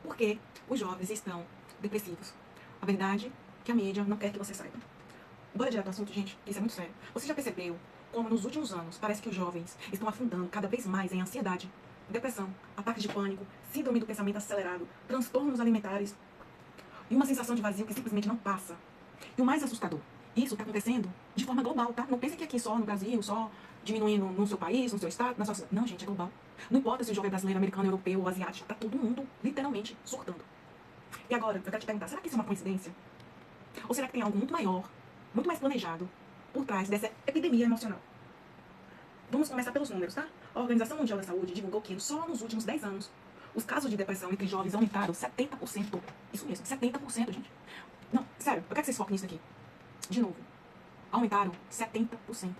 Por que os jovens estão depressivos? A verdade é que a mídia não quer que você saiba. Bora direto ao assunto, gente, que isso é muito sério. Você já percebeu como nos últimos anos parece que os jovens estão afundando cada vez mais em ansiedade, depressão, ataques de pânico, síndrome do pensamento acelerado, transtornos alimentares e uma sensação de vazio que simplesmente não passa? E o mais assustador, isso está acontecendo de forma global, tá? Não pense que aqui só no Brasil, só diminuindo no seu país, no seu estado, na sua cidade. Não, gente, é global. Não importa se o jovem é brasileiro, americano, europeu ou asiático, tá todo mundo literalmente surtando. E agora, eu quero te perguntar, será que isso é uma coincidência? Ou será que tem algo muito maior, muito mais planejado por trás dessa epidemia emocional? Vamos começar pelos números, tá? A Organização Mundial da Saúde divulgou que só nos últimos 10 anos, os casos de depressão entre jovens aumentaram 70%. Isso mesmo, 70%, gente. Não, sério, eu quero que vocês foquem nisso aqui. De novo, aumentaram 70%.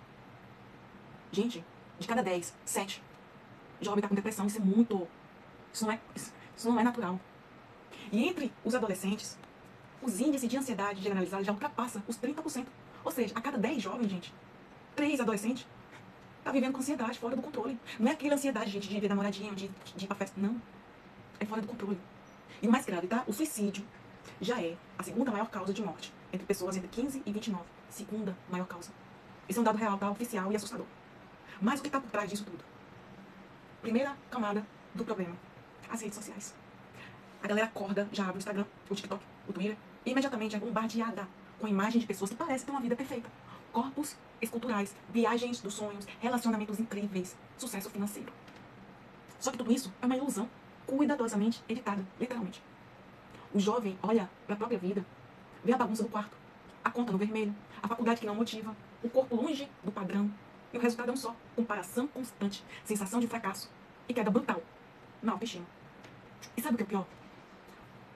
Gente, de cada 10, 7 jovem tá com depressão. Isso é muito... Isso não é natural. E entre os adolescentes, os índices de ansiedade generalizada já ultrapassa os 30%. Ou seja, a cada 10 jovens, gente, 3 adolescentes tá vivendo com ansiedade fora do controle. Não é aquela ansiedade, gente, de ver namoradinho, de ir pra festa. Não. É fora do controle. E o mais grave, tá? O suicídio já é a segunda maior causa de morte entre pessoas entre 15 e 29. Segunda maior causa. Isso é um dado real, tá? Oficial e assustador. Mas o que tá por trás disso tudo? Primeira camada do problema. As redes sociais. A galera acorda, já abre o Instagram, o TikTok, o Twitter, e imediatamente é bombardeada com imagens de pessoas que parecem ter uma vida perfeita. Corpos esculturais, viagens dos sonhos, relacionamentos incríveis, sucesso financeiro. Só que tudo isso é uma ilusão, cuidadosamente editada, literalmente. O jovem olha para a própria vida, vê a bagunça do quarto, a conta no vermelho, a faculdade que não motiva, o corpo longe do padrão, e o resultado é um só: comparação constante, sensação de fracasso e queda brutal na autoestima. E sabe o que é pior?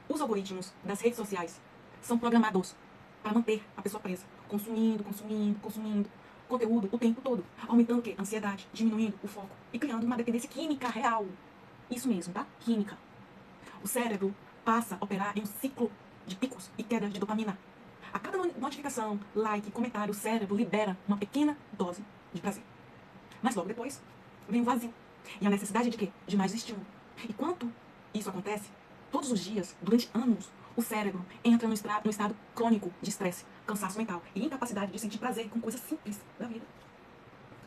Os algoritmos das redes sociais são programados para manter a pessoa presa, consumindo conteúdo o tempo todo, aumentando o quê? Ansiedade, diminuindo o foco e criando uma dependência química real. Isso mesmo, tá? Química. O cérebro passa a operar em um ciclo de picos e quedas de dopamina. A cada notificação, like, comentário, o cérebro libera uma pequena dose de prazer. Mas logo depois, vem o vazio. E a necessidade de quê? De mais estímulo. E quanto isso acontece, todos os dias, durante anos, o cérebro entra no estado crônico de estresse, cansaço mental e incapacidade de sentir prazer com coisas simples da vida.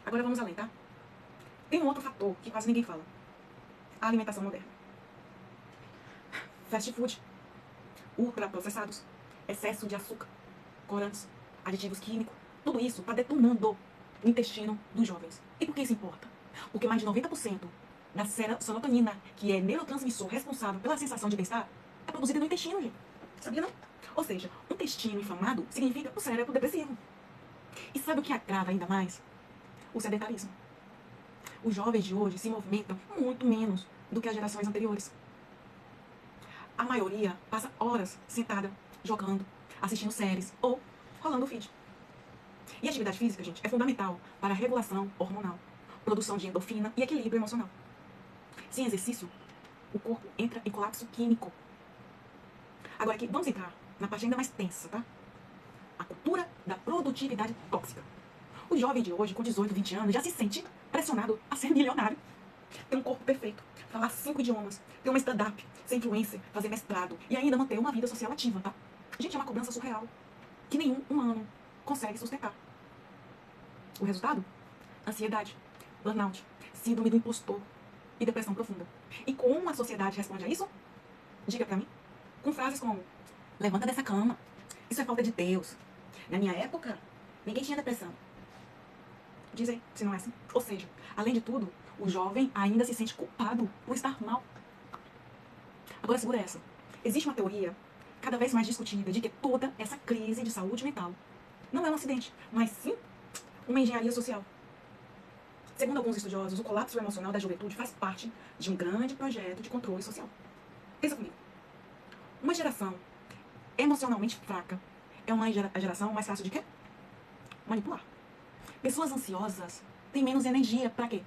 Agora vamos além, tá? Tem um outro fator que quase ninguém fala. A alimentação moderna. Fast food, ultraprocessados, excesso de açúcar, corantes, aditivos químicos, tudo isso está detonando o intestino dos jovens. E por que isso importa? Porque mais de 90% da serotonina, que é neurotransmissor responsável pela sensação de bem-estar, é produzida no intestino, gente. Sabia não? Ou seja, um intestino inflamado significa o cérebro depressivo. E sabe o que agrava ainda mais? O sedentarismo. Os jovens de hoje se movimentam muito menos do que as gerações anteriores. A maioria passa horas sentada, jogando, assistindo séries ou rolando o feed. E a atividade física, gente, é fundamental para a regulação hormonal, produção de endorfina e equilíbrio emocional. Sem exercício, o corpo entra em colapso químico. Agora aqui, vamos entrar na parte ainda mais tensa, tá? A cultura da produtividade tóxica. O jovem de hoje, com 18, 20 anos, já se sente pressionado a ser milionário. Ter um corpo perfeito, falar 5 idiomas, ter uma stand-up, ser influencer, fazer mestrado e ainda manter uma vida social ativa, tá? Gente, é uma cobrança surreal que nenhum humano consegue sustentar. O resultado? Ansiedade, burnout, síndrome do impostor e depressão profunda. E como a sociedade responde a isso? Diga pra mim. Com frases como: levanta dessa cama, isso é falta de Deus. Na minha época, ninguém tinha depressão. Diz aí, se não é assim. Ou seja, além de tudo, o jovem ainda se sente culpado por estar mal. Agora segura essa. Existe uma teoria cada vez mais discutida de que toda essa crise de saúde mental não é um acidente, mas sim uma engenharia social. Segundo alguns estudiosos, o colapso emocional da juventude faz parte de um grande projeto de controle social. Pensa comigo. Uma geração emocionalmente fraca é uma geração mais fácil de quê? Manipular. Pessoas ansiosas têm menos energia para quê?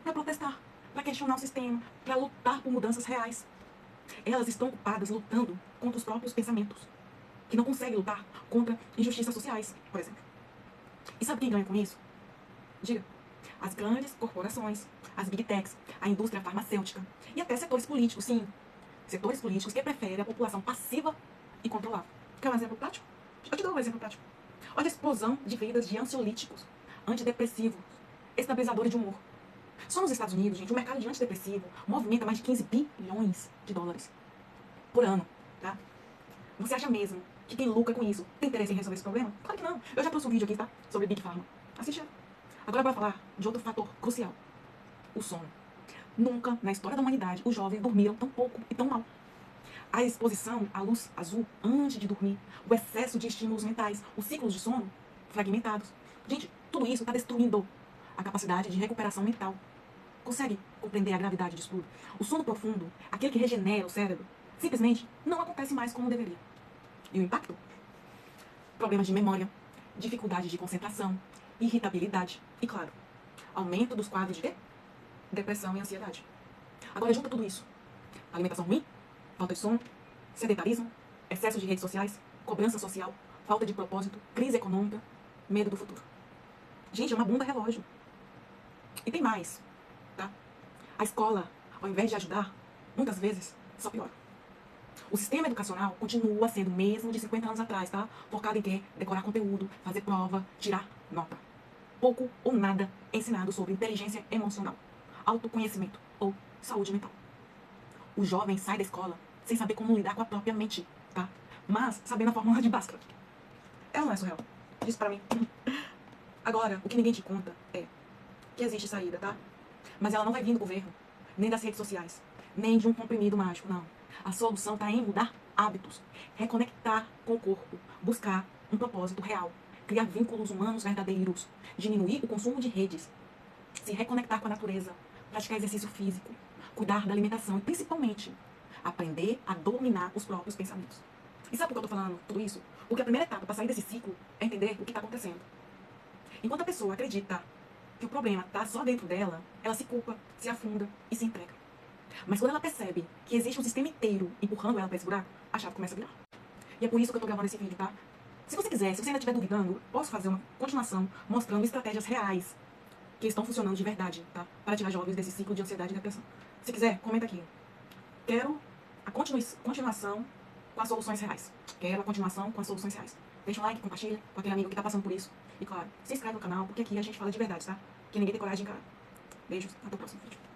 Para protestar, para questionar o sistema, para lutar por mudanças reais. Elas estão ocupadas lutando contra os próprios pensamentos, que não conseguem lutar contra injustiças sociais, por exemplo. E sabe quem ganha com isso? Diga. As grandes corporações, as big techs, a indústria farmacêutica e até setores políticos, sim. setores políticos que preferem a população passiva e controlada. Quer um exemplo prático? Eu te dou um exemplo prático. Olha a explosão de vendas de ansiolíticos, antidepressivos, estabilizadores de humor. Só nos Estados Unidos, gente, o mercado de antidepressivo movimenta mais de 15 bilhões de dólares por ano, tá? Você acha mesmo que quem lucra com isso tem interesse em resolver esse problema? Claro que não. Eu já trouxe um vídeo aqui, tá? Sobre Big Pharma. Assiste. Agora bora falar de outro fator crucial. O sono. Nunca na história da humanidade os jovens dormiram tão pouco e tão mal. A exposição à luz azul antes de dormir, o excesso de estímulos mentais, os ciclos de sono fragmentados. Gente, tudo isso está destruindo a capacidade de recuperação mental. Consegue compreender a gravidade disso tudo? O sono profundo, aquele que regenera o cérebro, simplesmente não acontece mais como deveria. E o impacto? Problemas de memória, dificuldade de concentração, irritabilidade e, claro, aumento dos quadros de depressão e ansiedade. Agora junta tudo isso. Alimentação ruim, falta de sono, sedentarismo, excesso de redes sociais, cobrança social, falta de propósito, crise econômica, medo do futuro. Gente, é uma bomba relógio. E tem mais, tá? A escola, ao invés de ajudar, muitas vezes só piora. O sistema educacional continua sendo o mesmo de 50 anos atrás, tá? Focado em quê? Decorar conteúdo, fazer prova, tirar nota. Pouco ou nada é ensinado sobre inteligência emocional, autoconhecimento ou saúde mental. O jovem sai da escola sem saber como lidar com a própria mente, tá? Mas sabendo a fórmula de Bhaskara. É ou não é surreal? Diz pra mim. Agora, o que ninguém te conta é que existe saída, tá? Mas ela não vai vir do governo, nem das redes sociais, nem de um comprimido mágico, não. A solução está em mudar hábitos, reconectar com o corpo, buscar um propósito real, criar vínculos humanos verdadeiros, diminuir o consumo de redes, se reconectar com a natureza, praticar exercício físico, cuidar da alimentação e, principalmente, aprender a dominar os próprios pensamentos. E sabe por que eu tô falando tudo isso? Porque a primeira etapa para sair desse ciclo é entender o que está acontecendo. Enquanto a pessoa acredita que o problema está só dentro dela, ela se culpa, se afunda e se entrega. Mas quando ela percebe que existe um sistema inteiro empurrando ela para esse buraco, a chave começa a virar. E é por isso que eu tô gravando esse vídeo, tá? Se você quiser, se você ainda estiver duvidando, posso fazer uma continuação mostrando estratégias reais que estão funcionando de verdade, tá? Para tirar jovens desse ciclo de ansiedade e depressão. Se quiser, comenta aqui. Quero a continuação com as soluções reais. Quero a continuação com as soluções reais. Deixa um like, compartilha com aquele amigo que tá passando por isso. E claro, se inscreve no canal, porque aqui a gente fala de verdade, tá? Que ninguém tem coragem de encarar. Beijos, até o próximo vídeo.